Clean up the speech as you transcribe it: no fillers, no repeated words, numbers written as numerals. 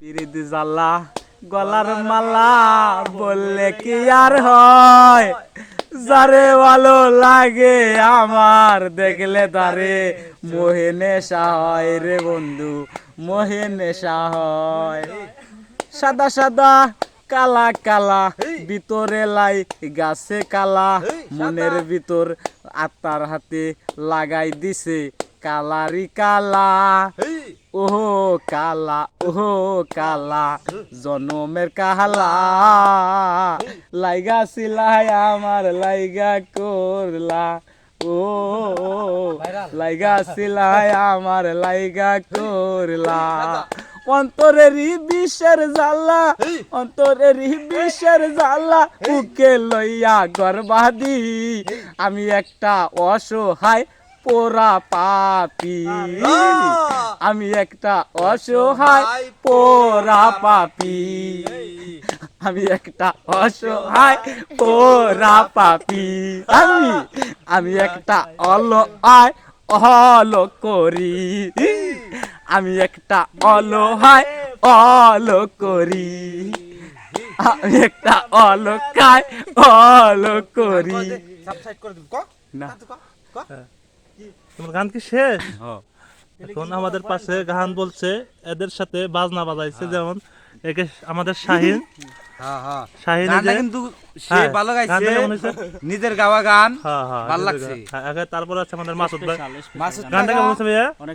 পিরিতি জ্বালা গলার মালা বললে কি আর হয়, যারে ভালো লাগে আমার দেখলে তারে মোহে নেশা হয় রে বন্ধু, মোহে নেশা হয়। সাদা সাদা কালা কালা ভিতরে লাই গাছে কালা, মনের ভিতর আত্মার হাতে লাগাই দিছে কালারি কালা। ওহো কালা, ওহো কালা, জনমের কালা, লাইগা সিলাই আমার লাইগা করলা। ও লাইগা সিলাই আমার লাইগা করলা। অন্তরেরই বিষের জ্বালা, অন্তরেরই বিষের জ্বালা, বুকে লইয়া গর্বাদি আমি একটা অসহায় পোড়া পাপি, আমি একটা অসহায় পোড়া পাপি, আমি একটা অসহায় পোড়া পাপি, আমি একটা অলহায় অল করি, আমি একটা অলহায় অল করি, আমি একটা অলকায় অল করি। না তোমার গান কি শেষ? এখন আমাদের পাশে গান বলছে, এদের সাথে বাজনা বাজাইছে, যেমন একে আমাদের শাহিন। শাহিন গানটা কিন্তু সে ভালো গাইছে, নিজের গাওয়া গান ভালো লাগছে। তারপর আছে আমাদের মাসুদ ভাই। মাসুদ গানটা কেমন হচ্ছে ভাইয়া? অনেক